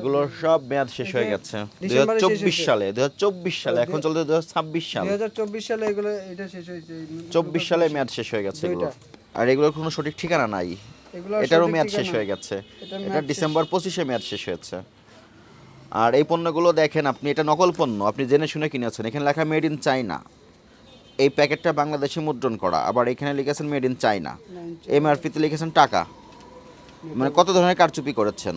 এগুলোর সব মেয়াদ শেষ হয়ে গেছে 2024 সালে 2024 সালে এখন চলতে 2026 সাল 2024 সালে এগুলো এটা শেষ হয়েছে 24 সালে মেয়াদ শেষ হয়ে গেছে এগুলো আর এগুলোর কোনো সঠিক ঠিকানা নাই এগুলো এটারও মেয়াদ শেষ হয়ে গেছে এটা ডিসেম্বর 25-এ মেয়াদ শেষ হয়েছে আর এই পণ্যগুলো দেখেন আপনি এটা নকল পণ্য আপনি জেনে শুনে কিনেছেন এখানে লেখা মেড ইন চায়না এই প্যাকেটটা বাংলাদেশে মুদ্রণ করা আবার এখানে লিখেছেন মেড ইন চায়না এমআরপিতে লিখেছেন টাকা মানে কত ধরনের কারচুপি করেছেন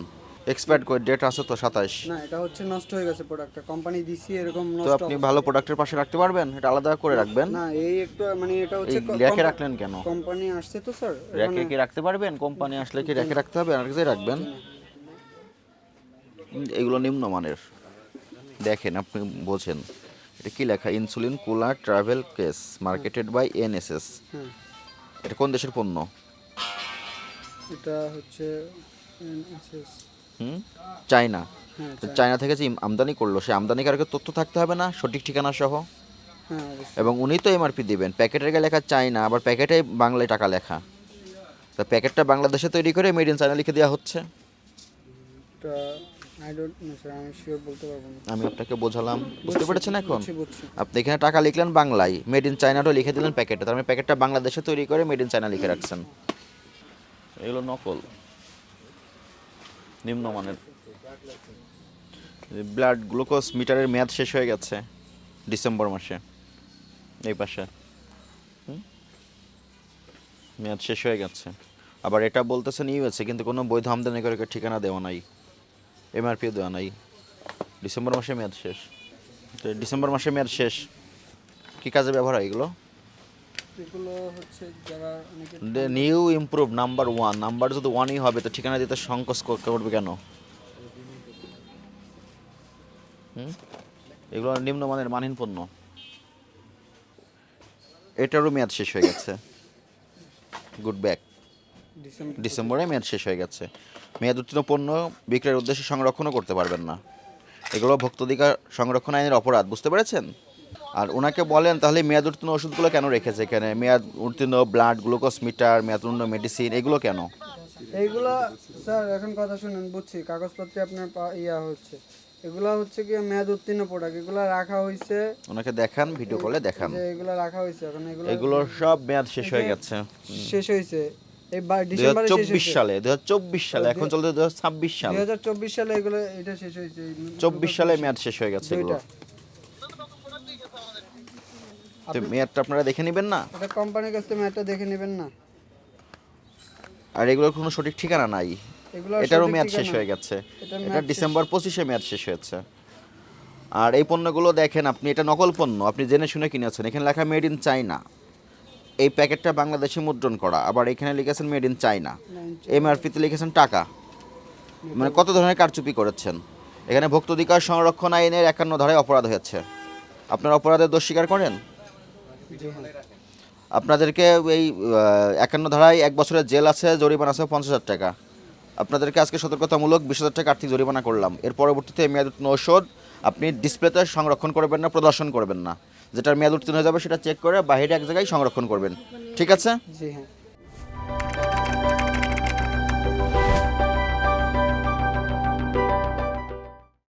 এক্সপায়ার্ড ডেট আছে তো 27 না এটা হচ্ছে নষ্ট হয়ে গেছে প্রোডাক্টটা কোম্পানি দিছি এরকম তো নষ্ট আপনি ভালো প্রোডাক্টের পাশে রাখতে পারবেন এটা আলাদা করে রাখবেন না এই একটু মানে এটা হচ্ছে র্যাকে রাখলেন কেন কোম্পানি আসছে তো স্যার র্যাকে কি রাখতে পারবেন কোম্পানি আসলে কি র্যাকে রাখতে হবে আর কাছে রাখবেন এগুলো নিম্নমানের দেখেন আপনি বোঝেন এটা কি লেখা insulin cooler travel case marketed by NSS এটা কোন দেশের পণ্য এটা হচ্ছে NSS চায়না হ্যাঁ চায়না থেকে যে আমদানি করলো সে আমদানিকারকের তথ্য থাকতে হবে না সঠিক ঠিকানা সহ হ্যাঁ অবশ্যই এবং উনি তো এমআরপি দিবেন প্যাকেটের গায়ে লেখা চায়না আবার প্যাকেটে বাংলায় টাকা লেখা তা প্যাকেটটা বাংলাদেশে তৈরি করে মেড ইন চায়না লিখে দেওয়া হচ্ছে এটা আই ডোন্ট নো স্যার আমি শিওর বলতে পারবো না আমি আপনাকে বোঝালাম বুঝতে পেরেছেন এখন বুঝছি আপনি এখানে টাকা লিখলেন বাংলায় মেড ইন চায়নাটাও লিখে দিলেন প্যাকেটে তার মানে প্যাকেটটা বাংলাদেশে তৈরি করে মেড ইন চায়না লিখে রাখছেন এগুলো নকল নিম্নমানের ব্লাড গ্লুকোজ মিটারের মেয়াদ শেষ হয়ে গেছে ডিসেম্বর মাসে এই পাশে মেয়াদ শেষ হয়ে গেছে আবার এটা বলতেছেন ইউএসএ কিন্তু কোনো বৈধ আমদানিকারকের ঠিকানা দেওয়া নাই এমআরপিও দেওয়া নাই ডিসেম্বর মাসে মেয়াদ শেষ তো ডিসেম্বর মাসে মেয়াদ শেষ কী কাজে ব্যবহার হয় এগুলো এগুলো হচ্ছে যারা অনেকে নিউ ইমপ্রুভ নাম্বার 1 নাম্বার যদি 1ই হবে তো ঠিকানা দিতে সংকোচ করবে কেন এগুলো নিম্নমানের মানহীন পণ্য এটারও মেয়াদ শেষ হয়ে গেছে গুড ব্যাক ডিসেম্বরে মেয়াদ শেষ হয়ে গেছে মেয়াদ উত্তীর্ণ পণ্য বিক্রয়ের উদ্দেশ্যে সংরক্ষণও করতে পারবেন না এগুলো ভোক্তাধিকার সংরক্ষণ আইনের অপরাধ বুঝতে পেরেছেন আর ওনাকে বলেন তাহলে মেয়াদ উত্তীর্ণ ওষুধগুলো কেন রেখেছে এখানে মেয়াদ উত্তীর্ণ ব্লাড গ্লুকোজ মিটার মেয়াদ উত্তীর্ণ মেডিসিন এগুলো কেন এইগুলা স্যার এখন কথা শুনুন বুঝছি কাগজপত্রে আপনার ইয়া হচ্ছে এগুলা হচ্ছে কি মেয়াদ উত্তীর্ণ প্রোডাক্ট এগুলা রাখা হয়েছে ওনাকে দেখান ভিডিও কলে দেখান যে এগুলা রাখা হয়েছে এখন এগুলোর সব মেয়াদ শেষ হয়ে গেছে শেষ হয়েছে এই ডিসেম্বরে শেষ 2024 সালে 2024 সালে এখন চলতে 2026 সাল 2024 সালে এগুলো এটা শেষ হয়েছে 24 সালে মেয়াদ শেষ হয়ে গেছে এগুলো তো মেয়াদটা আপনারা দেখে নেবেন না এটা কোম্পানির কাছ থেকে মেয়াদটা দেখে নেবেন না আর এগুলোর কোনো সঠিক ঠিকানা নাই এটারও মেয়াদ শেষ হয়ে গেছে এটা ডিসেম্বর 25-এ মেয়াদ শেষ হয়েছে আর এই পণ্যগুলো দেখেন আপনি এটা নকল পণ্য আপনি জেনে শুনে কিনেছেন এখানে লেখা মেড ইন চায়না এই প্যাকেটটা বাংলাদেশে মুদ্রণ করা আবার এখানে লিখেছেন মেড ইন চায়না এমআরপিতে লিখেছেন টাকা মানে কত ধরনের কারচুপি করেছেন এখানে ভোক্তাধিকার সংরক্ষণ আইনের 51 ধারায় অপরাধ হয়েছে আপনারা অপরাধের দোষ স্বীকার করেন আপনাদেরকে এই 51 ধারায় 1 বছরের জেল আছে জরিমানা আছে 50,000 টাকা আপনাদেরকে আজকে সতর্কতামূলক 20,000 টাকা আর্থিক জরিমানা করলাম এর পরবর্তীতে মেয়াদ উত্তীর্ণ ঔষধ আপনি ডিসপ্লেতে সংরক্ষণ করবেন না প্রদর্শন করবেন না যেটার মেয়াদ উত্তীর্ণ হয়ে যাবে সেটা চেক করে বাইরে এক জায়গায় সংরক্ষণ করবেন ঠিক আছে জি হ্যাঁ